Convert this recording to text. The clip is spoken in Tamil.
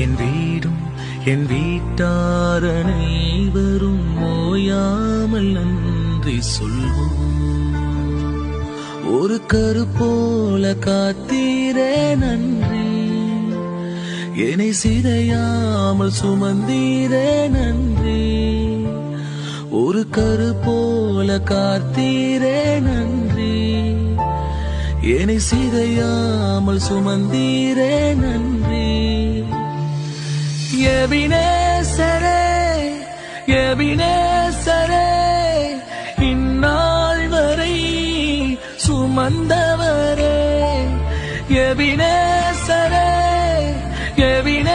என் வீடும் என் வீட்டார் அனைவரும் ஓயாமல் நன்றி சொல்வோம். ஒரு கரு போல காத்தீரே நன்றி, என்னை சிதையாமல் சுமந்தீரே நன்றி. ஒரு கரு போல காத்தீரே நன்றி, என்னை சிதையாமல் சுமந்தீரே நன்றி. எபினேசரே எபினேசரே, இந்நாள் வரை சுமந்தவரே. எபினேசரே எபினேசரே,